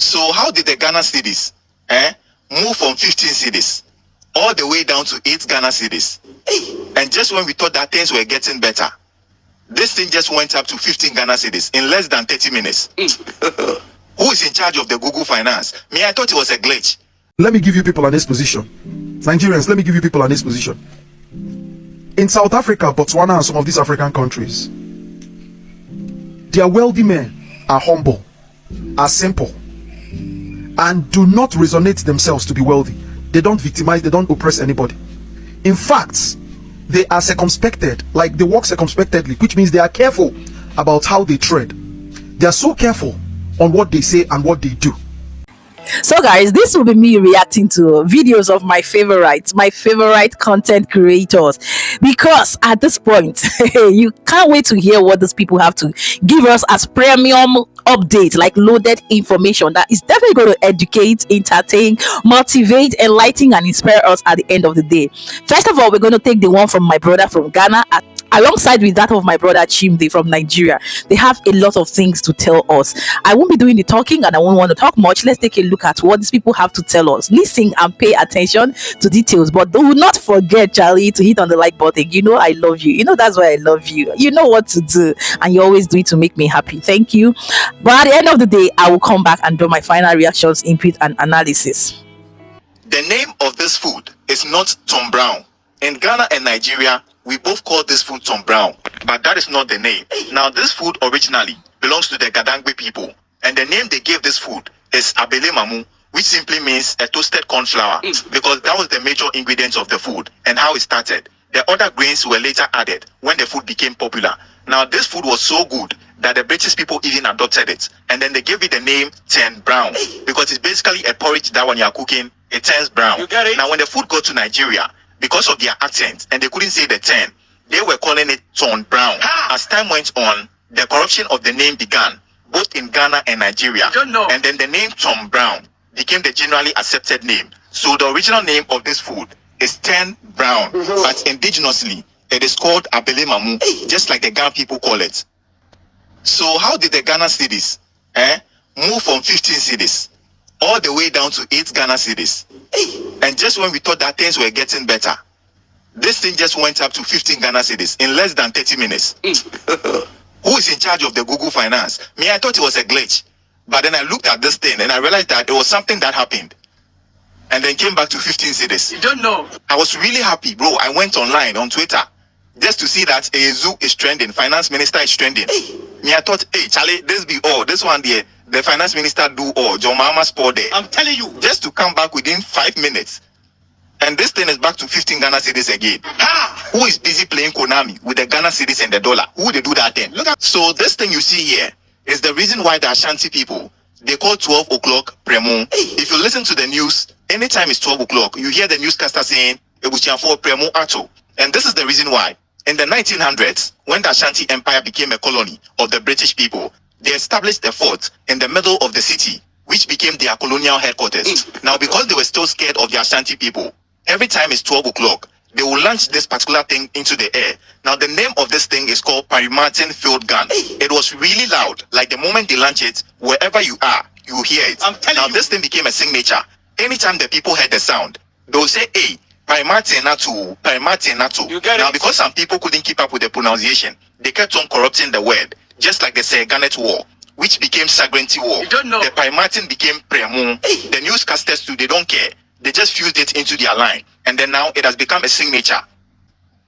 So how did the Ghana cedis move from 15 cedis all the way down to 8 Ghana cedis? And just when we thought that things were getting better, this thing just went up to 15 Ghana cedis in less than 30 minutes. Who is in charge of the Google Finance? Me, I thought it was a glitch. Let me give you people an exposition. Nigerians, let me give you people an exposition. In South Africa, Botswana, and some of these African countries, their wealthy men are humble, are simple, and do not resonate themselves to be wealthy. They don't victimize, they don't oppress anybody. In fact, they are circumspected, like they walk circumspectedly, which means they are careful about how they tread. They are so careful on what they say and what they do. So guys, this will be me reacting to videos of my favorite content creators, because at this point you can't wait to hear what these people have to give us as premium update, like loaded information that is definitely going to educate, entertain, motivate, enlighten, and inspire us at the end of the day. First of all, we're going to take the one from my brother from Ghana alongside with that of my brother Chimdi from Nigeria. They have a lot of things to tell us. I won't be doing the talking and I won't want to talk much. Let's take a look at what these people have to tell us. Listen and pay attention to details, but do not forget, Charlie, to hit on the like button. You know I love you. You know that's why I love you. You know what to do, and you always do it to make me happy. Thank you. But at the end of the day, I will come back and do my final reactions, input, and analysis. The name of this food is not Tom Brown. In Ghana and Nigeria, we both call this food Tom Brown, but that is not the name. Now, this food originally belongs to the Gadangbe people, and the name they gave this food is Abelemamu, which simply means a toasted corn flour, because that was the major ingredient of the food and how it started. The other grains were later added when the food became popular. Now, this food was so good that the British people even adopted it, and then they gave it the name Ten Brown, because it's basically a porridge that when you are cooking, it turns brown. You get it? Now, when the food got to Nigeria, because of their accent and they couldn't say the 10, they were calling it Ton Brown. As time went on, the corruption of the name began, both in Ghana and Nigeria. And then the name Tom Brown became the generally accepted name. So the original name of this food is Ten Brown, but indigenously, it is called Abelemamu, just like the Ghana people call it. So how did the Ghana cedis move from 15 cedis all the way down to 8 Ghana cedis? And just when we thought that things were getting better, this thing just went up to 15 Ghana cedis in less than 30 minutes. Who is in charge of the Google Finance? Me, I thought it was a glitch. But then I looked at this thing and I realized that it was something that happened. And then came back to 15 cedis. You don't know. I was really happy, bro. I went online on Twitter just to see that a zoo is trending, finance minister is trending. Me, I thought, hey, Charlie, this be all. This one there, the finance minister do all. John Mama sport there. I'm telling you. Just to come back within 5 minutes. And this thing is back to 15 Ghana cedis again. Who is busy playing Konami with the Ghana cedis and the dollar? Who they do that then? So this thing you see here is the reason why the Ashanti people, they call 12 o'clock Premo. If you listen to the news, anytime it's 12 o'clock, you hear the newscaster saying, Ebuchiafo Premo Ato. And this is the reason why. In the 1900s, when the Ashanti Empire became a colony of the British people, they established a fort in the middle of the city, which became their colonial headquarters. Now, because they were still scared of the Ashanti people, every time it's 12 o'clock, they will launch this particular thing into the air. Now, the name of this thing is called Parimartin Field Gun. It was really loud. Like the moment they launch it, wherever you are, you will hear it. Now, this thing became a signature. Anytime the people heard the sound, they will say, hey, Parimartin Natu, Parimartin Natu. Now, because some people couldn't keep up with the pronunciation, they kept on corrupting the word, just like the Serganet War, which became Sagranti War. The Parimartin became Premu. The newscasters too, they don't care. They just fused it into their line, and then now it has become a signature.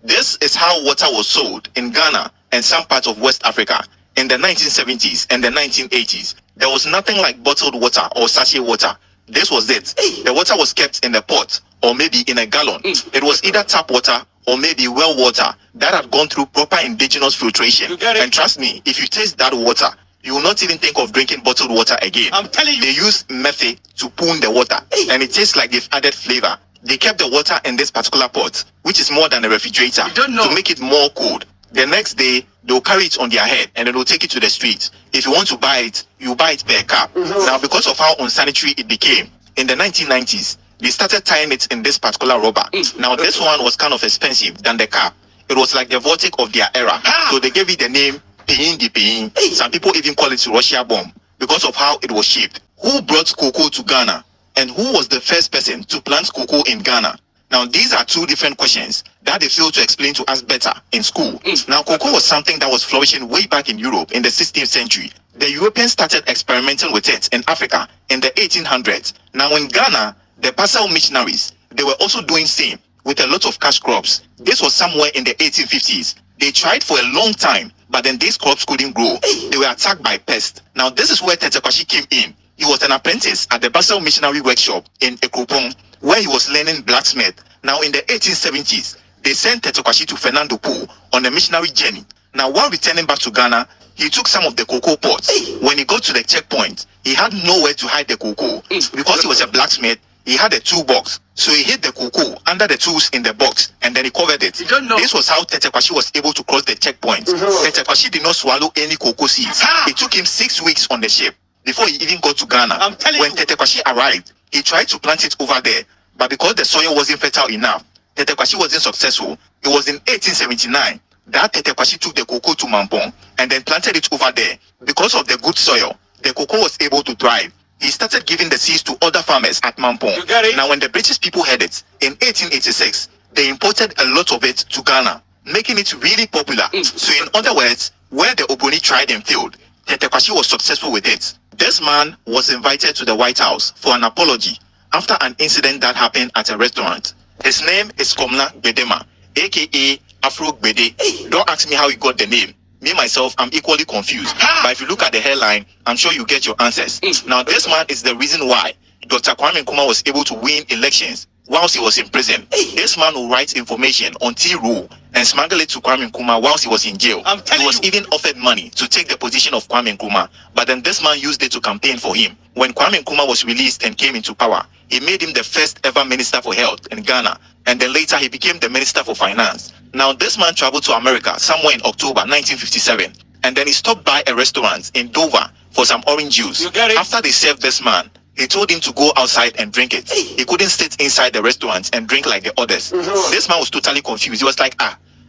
This is how water was sold in Ghana and some parts of West Africa in the 1970s and the 1980s. There was nothing like bottled water or sachet water. This was it. The water was kept in a pot or maybe in a gallon. It was either tap water or maybe well water that had gone through proper indigenous filtration. And trust me, if you taste that water, you will not even think of drinking bottled water again. I'm telling you. They use methe to poon the water, and it tastes like they've added flavor. They kept the water in this particular pot, which is more than a refrigerator, to make it more cold. The next day, they'll carry it on their head and then they'll take it to the street. If you want to buy it, you buy it per cup. Now, because of how unsanitary it became, in the 1990s, they started tying it in this particular rubber. Now, this one was kind of expensive than the cup. It was like the Vortic of their era. So they gave it the name Peyin di Peyin. Some people even call it Russia bomb because of how it was shaped. Who brought cocoa to Ghana? And who was the first person to plant cocoa in Ghana? Now, these are two different questions that they failed to explain to us better in school. Now, cocoa was something that was flourishing way back in Europe in the 16th century. The Europeans started experimenting with it in Africa in the 1800s. Now, in Ghana, the Passau missionaries, they were also doing same with a lot of cash crops. This was somewhere in the 1850s. They tried for a long time, but then these crops couldn't grow. They were attacked by pests. Now, this is where Tete Kwashi came in. He was an apprentice at the Passau missionary workshop in Ekropong, where he was learning blacksmith. Now, in the 1870s, they sent Tete Kwashi to Fernando Po on a missionary journey. Now, while returning back to Ghana, he took some of the cocoa pots. When he got to the checkpoint, he had nowhere to hide the cocoa. Because he was a blacksmith, he had a toolbox. So he hid the cocoa under the tools in the box and then he covered it. This was how Tete Kwashi was able to cross the checkpoint. Tete Kwashi did not swallow any cocoa seeds. It took him 6 weeks on the ship before he even got to Ghana. When Tete Kwashi arrived, he tried to plant it over there. But because the soil wasn't fertile enough, Tete Kwashi wasn't successful. It was in 1879 that Tete Kwashi took the cocoa to Mampong and then planted it over there. Because of the good soil, the cocoa was able to thrive. He started giving the seeds to other farmers at Mampong. Now, when the British people heard it, in 1886, they imported a lot of it to Ghana, making it really popular. So in other words, where the Oboni tried and failed, Tete Kwashi was successful with it. This man was invited to the White House for an apology after an incident that happened at a restaurant. His name is Komla Gbedemah, aka Afro Gbede. Don't ask me how he got the name. Me, myself, I'm equally confused. But if you look at the headline, I'm sure you get your answers. Now, this man is the reason why Dr. Kwamenkrumah was able to win elections whilst he was in prison. This man will write information on T-Rule and smuggle it to Kwamenkrumah whilst he was in jail. He was even offered money to take the position of Kwamenkrumah, but then this man used it to campaign for him. When Kwamenkrumah was released and came into power, he made him the first ever Minister for Health in Ghana, and then later he became the Minister for Finance. Now, this man traveled to America somewhere in October 1957, and then he stopped by a restaurant in Dover for some orange juice. After they served this man, he told him to go outside and drink it. He couldn't sit inside the restaurant and drink like the others. This man was totally confused. He was like,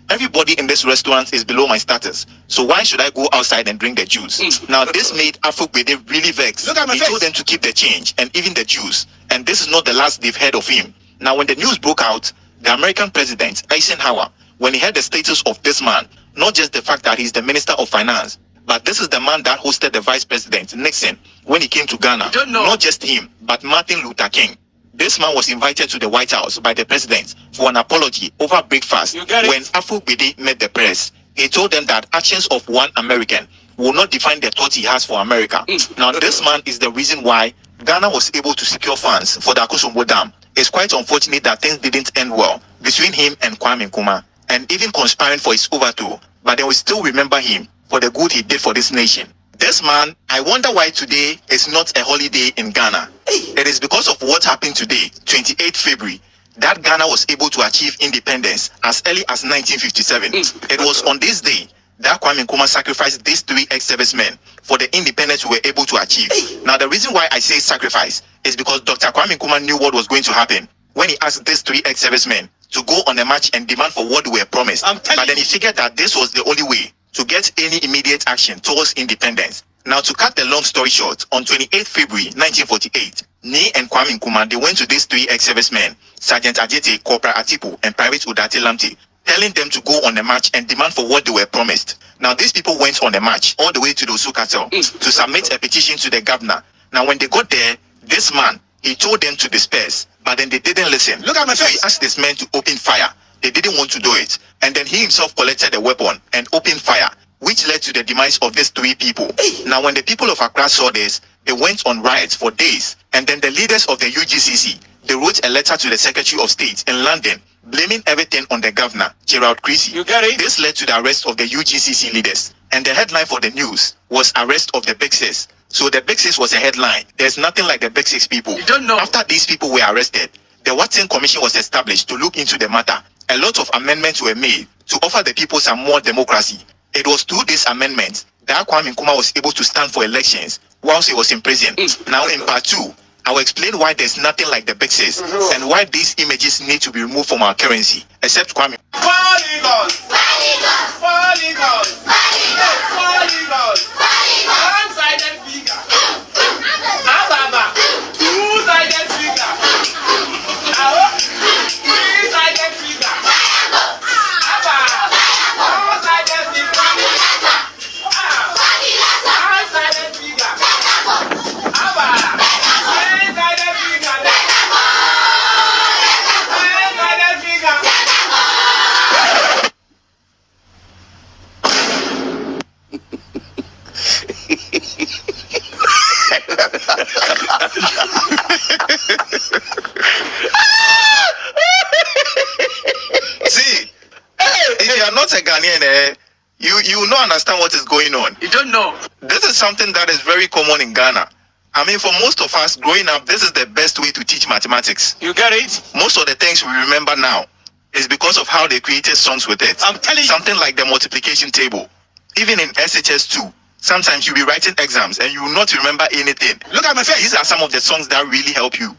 everybody in this restaurant is below my status, so why should I go outside and drink the juice? Now, this made Afro Gbede really vexed. He told them to keep the change and even the juice, and this is not the last they've heard of him. Now, when the news broke out, the American president, Eisenhower, when he heard the status of this man, not just the fact that he's the Minister of Finance, but this is the man that hosted the Vice President, Nixon, when he came to Ghana. Not just him, but Martin Luther King. This man was invited to the White House by the president for an apology over breakfast. When Afro Gbede met the press, he told them that actions of one American will not define the thought he has for America. Now, this man is the reason why Ghana was able to secure funds for the Akosombo Dam. It's quite unfortunate that things didn't end well between him and Kwame Nkrumah, and even conspiring for his overthrow, but then we still remember him for the good he did for this nation. This man, I wonder why today is not a holiday in Ghana. It is because of what happened today, 28th February, that Ghana was able to achieve independence as early as 1957. It was on this day that Kwame Nkrumah sacrificed these 3 ex-servicemen for the independence we were able to achieve. Now, the reason why I say sacrifice is because Dr. Kwame Nkrumah knew what was going to happen when he asked these 3 ex-servicemen to go on a march and demand for what they were promised. But then he figured that this was the only way to get any immediate action towards independence. Now, to cut the long story short, on 28th February 1948, Ni and Kwame Nkrumah, they went to these 3 ex-servicemen, Sergeant Ajete, Corporal Atipu, and Private Udate Lamte, telling them to go on a march and demand for what they were promised. Now, these people went on a march all the way to the Osu Castle to submit a petition to the governor. Now, when they got there, this man, he told them to disperse, but then they didn't listen. So he asked this man to open fire. They didn't want to do it. And then he himself collected a weapon and opened fire, which led to the demise of these 3 people. Now, when the people of Accra saw this, they went on riots for days. And then the leaders of the UGCC, they wrote a letter to the Secretary of State in London, blaming everything on the governor, Gerald Creasy. This led to the arrest of the UGCC leaders. And the headline for the news was Arrest of the Big Six. So the Big Six was a headline. There's nothing like the Big Six people. After these people were arrested, the Watson Commission was established to look into the matter. A lot of amendments were made to offer the people some more democracy. It was through these amendments that Kwame Nkrumah was able to stand for elections whilst he was in prison. Now, in part 2, I will explain why there's nothing like the Big Six and why these images need to be removed from our currency, except Kwame. One-sided figure. See, if you are not a Ghanaian, you will not understand what is going on. You don't know. This is something that is very common in Ghana. I mean, for most of us growing up, this is the best way to teach mathematics. You get it? Most of the things we remember now is because of how they created songs with it. I'm telling you. Something like the multiplication table. Even in SHS2, sometimes you'll be writing exams and you will not remember anything. Look at my face. These are some of the songs that really help you.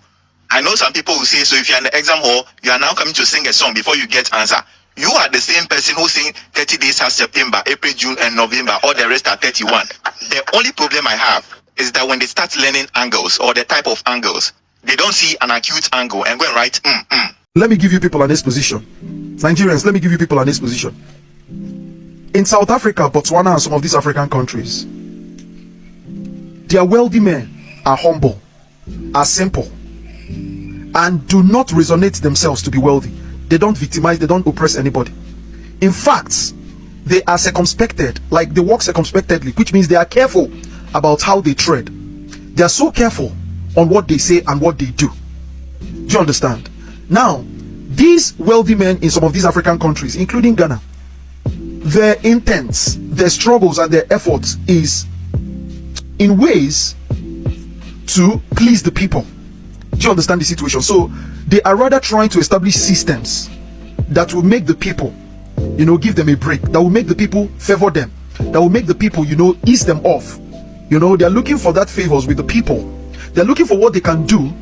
I know some people will say, so if you're in the exam hall, you are now coming to sing a song before you get answer. You are the same person who sing 30 days has September, April, June, and November. All the rest are 31. The only problem I have is that when they start learning angles or the type of angles, they don't see an acute angle and go and write Let me give you people an exposition. Nigerians, let me give you people an exposition. In South Africa, Botswana, and some of these African countries, their wealthy men are humble, are simple, and do not resonate themselves to be wealthy. They don't victimize, they don't oppress anybody. In fact, they are circumspected, like they walk circumspectedly, which means they are careful about how they tread. They are so careful on what they say and what they do. Do you understand? Now, these wealthy men in some of these African countries, including Ghana, their intents, their struggles, and their efforts is in ways to please the people. Do you understand the situation? So they are rather trying to establish systems that will make the people, give them a break, that will make the people favor them, that will make the people, ease them off. They're looking for that favors with the people. They're looking for what they can do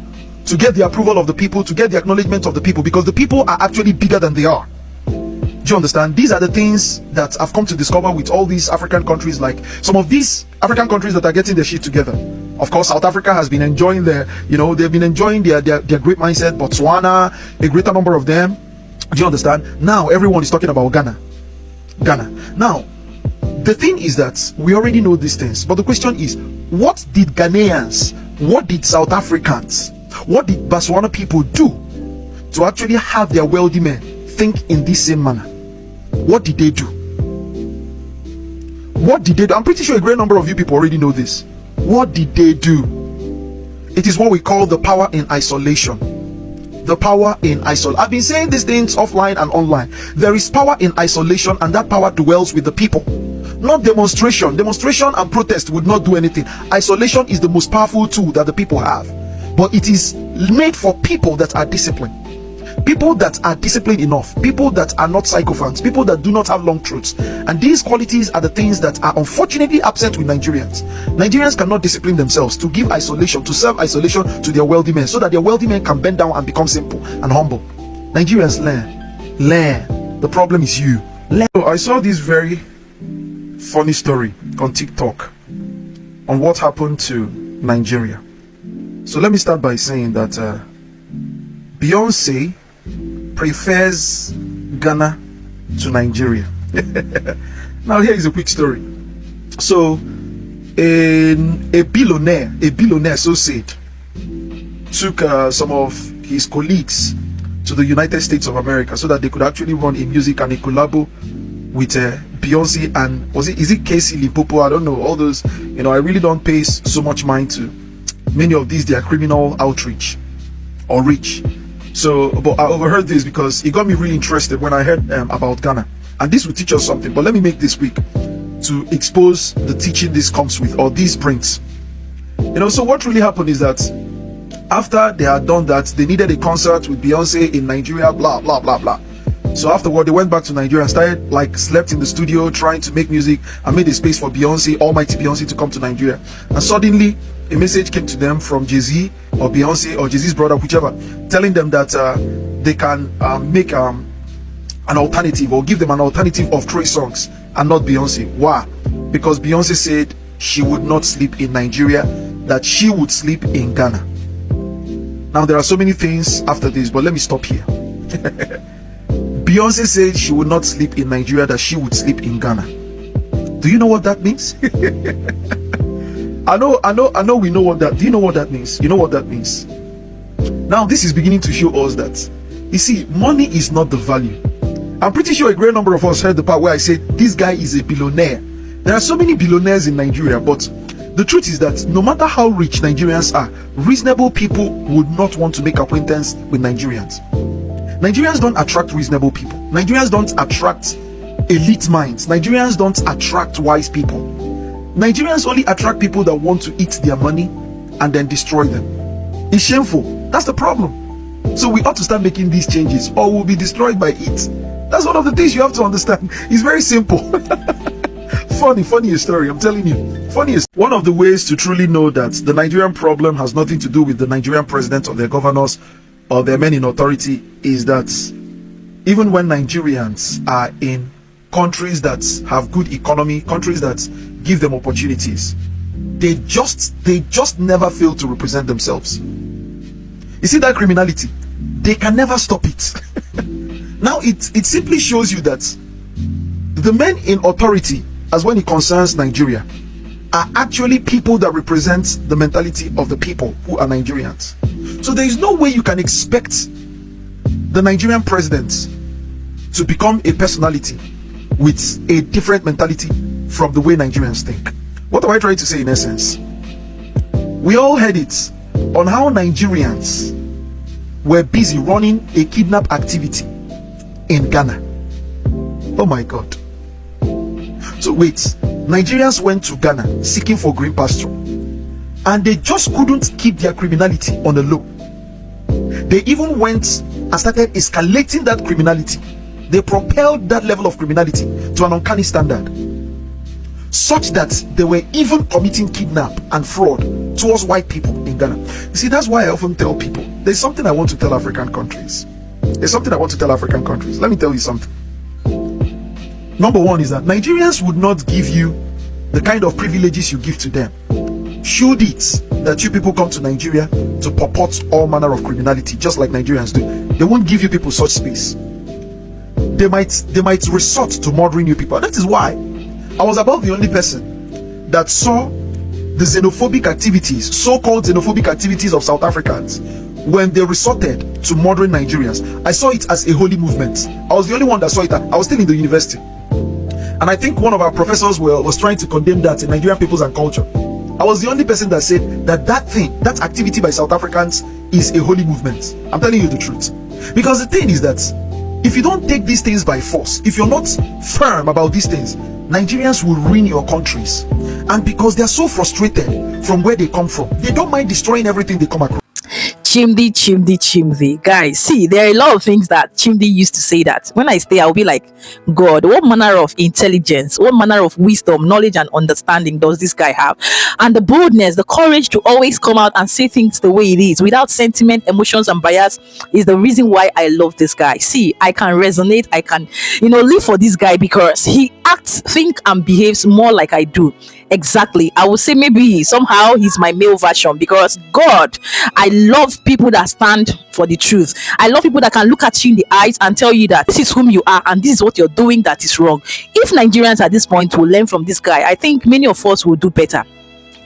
to get the approval of the people, to get the acknowledgement of the people, because the people are actually bigger than they are. Do you understand? These are the things that I've come to discover with all these African countries, like some of these African countries that are getting their shit together. Of course, South Africa has been enjoying they've been enjoying their great mindset. Botswana, a greater number of them. Do you understand? Now everyone is talking about Ghana. Now, the thing is that we already know these things, but the question is, what did Ghanaians, what did South Africans, what did Botswana people do to actually have their wealthy men think in this same manner? What did they do? What did they do? I'm pretty sure a great number of you people already know this. What did they do? It is what we call the power in isolation. The power in isolation. I've been saying these things offline and online. There is power in isolation, and that power dwells with the people. Not demonstration. Demonstration and protest would not do anything. Isolation is the most powerful tool that the people have. But it is made for people that are disciplined. People that are disciplined enough, people that are not sycophants, people that do not have long truths. And these qualities are the things that are unfortunately absent with Nigerians. Nigerians cannot discipline themselves to give isolation, to serve isolation to their wealthy men, so that their wealthy men can bend down and become simple and humble. Nigerians, learn. The problem is you. Learn. I saw this very funny story on TikTok on what happened to Nigeria. So let me start by saying that Beyonce prefers Ghana to Nigeria. Now here is a quick story. So a billionaire associate took some of his colleagues to the United States of America so that they could actually run a music and a collabo with Beyonce and is it Casey Limpopo? I don't know, all those, I really don't pay so much mind to many of these. They are criminal outreach or reach. So, but I overheard this because it got me really interested when I heard about Ghana. And this will teach us something. But let me make this quick to expose the teaching this comes with, or this brings. So what really happened is that after they had done that, they needed a concert with Beyonce in Nigeria, blah, blah, blah, blah. So afterward, they went back to Nigeria and started, slept in the studio trying to make music and made a space for Beyonce, almighty Beyonce, to come to Nigeria. And suddenly, a message came to them from Jay-Z or Beyonce or Jay-Z's brother, whichever, telling them that they can make an alternative, or give them an alternative of Trey songs and not Beyonce. Why? Because Beyonce said she would not sleep in Nigeria, that she would sleep in Ghana. Now, there are so many things after this, but let me stop here. Beyonce said she would not sleep in Nigeria, that she would sleep in Ghana. Do you know what that means? I know we know what that. Do you know what that means? You know what that means? Now this is beginning to show us that, you see, money is not the value. I'm pretty sure a great number of us heard the part where I said this guy is a billionaire. There are so many billionaires in Nigeria, but The truth is that no matter how rich Nigerians are, reasonable people would not want to make acquaintance with Nigerians. Nigerians don't attract reasonable people. Nigerians don't attract elite minds. Nigerians don't attract wise people. Nigerians only attract people that want to eat their money and then destroy them. It's shameful. That's the problem. So we ought to start making these changes or we'll be destroyed by it. That's one of the things you have to understand. It's very simple. Funniest story, I'm telling you. Funniest. One of the ways to truly know that the Nigerian problem has nothing to do with the Nigerian president or their governors or their men in authority is that even when Nigerians are in countries that have good economy, countries that give them opportunities, they just never fail to represent themselves. You see that criminality? They can never stop it. Now it simply shows you that the men in authority, as when it concerns Nigeria, are actually people that represent the mentality of the people who are Nigerians. So there is no way you can expect the Nigerian president to become a personality with a different mentality from the way Nigerians think. What am I trying to say in essence? We all heard it on how Nigerians were busy running a kidnap activity in Ghana. Oh my God. So wait, Nigerians went to Ghana seeking for green pasture and they just couldn't keep their criminality on the low. They even went and started escalating that criminality. They propelled that level of criminality to an uncanny standard, such that they were even committing kidnap and fraud towards white people in Ghana. You see, that's why I often tell people, there's something I want to tell African countries. There's something I want to tell African countries. Let me tell you something. Number one is that Nigerians would not give you the kind of privileges you give to them, should it that you people come to Nigeria to purport all manner of criminality just like Nigerians do. They won't give you people such space. They might resort to murdering you people. That is why I was about the only person that saw the xenophobic activities, so-called xenophobic activities of South Africans when they resorted to murdering Nigerians. I saw it as a holy movement. I was the only one that saw it. I was still in the university. And I think one of our professors was trying to condemn that in Nigerian Peoples and Culture. I was the only person that said that activity by South Africans is a holy movement. I'm telling you the truth. Because the thing is that if you don't take these things by force, if you're not firm about these things, Nigerians will ruin your countries. And because they're so frustrated from where they come from, they don't mind destroying everything they come across. Chimdi. Guys, see, there are a lot of things that Chimdi used to say that when I stay, I'll be like, God, what manner of intelligence, what manner of wisdom, knowledge, and understanding does this guy have? And the boldness, the courage to always come out and say things the way it is without sentiment, emotions, and bias is the reason why I love this guy. See, I can resonate, I can, live for this guy because he acts, think, and behaves more like I do. Exactly. I would say maybe somehow he's my male version because God, I love people that stand for the truth. I love people that can look at you in the eyes and tell you that this is whom you are and this is what you're doing that is wrong. If Nigerians at this point will learn from this guy, I think many of us will do better.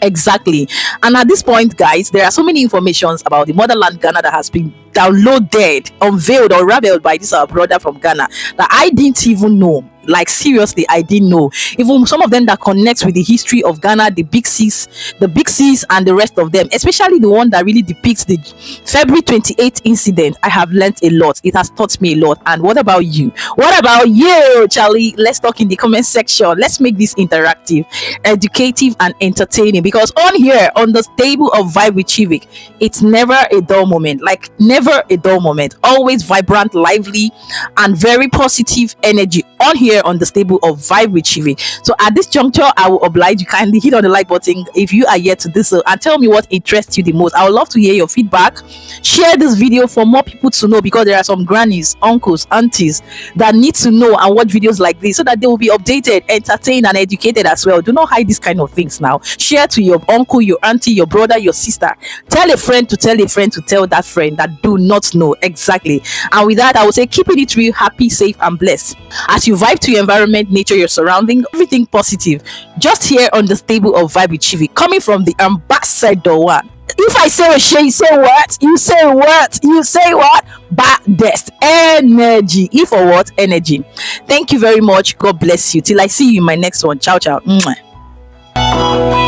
Exactly. And at this point, guys, there are so many informations about the motherland Ghana that has been downloaded, unveiled, or revealed by this our brother from Ghana that I didn't even know. Like seriously, I didn't know. Even some of them that connects with the history of Ghana, the big C's, and the rest of them, especially the one that really depicts the February 28th incident. I have learned a lot. It has taught me a lot. And what about you? What about you, Charlie? Let's talk in the comment section. Let's make this interactive, educative, and entertaining. Because on here, on the table of Vibe with Chivik, it's never a dull moment. Like never a dull moment. Always vibrant, lively, and very positive energy on here on the stable of Vibe with Chivik. So at this juncture, I will oblige you kindly hit on the like button if you are yet to do so, and tell me what interests you the most. I would love to hear your feedback. Share this video for more people to know, because there are some grannies, uncles, aunties that need to know and watch videos like this so that they will be updated, entertained, and educated as well. Do not hide these kind of things now. Share to your uncle, your auntie, your brother, your sister. Tell a friend to tell a friend to tell that friend that do not know. Exactly. And with that, I would say keeping it real, happy, safe, and blessed as you vibe to your environment, nature, your surrounding, everything positive. Just here on the stable of Vibe with Chivik, coming from the ambassador one. If I say you say what? You say what? You say what? Baddest energy. If or what? Energy. Thank you very much. God bless you. Till I see you in my next one. Ciao, ciao. Mwah.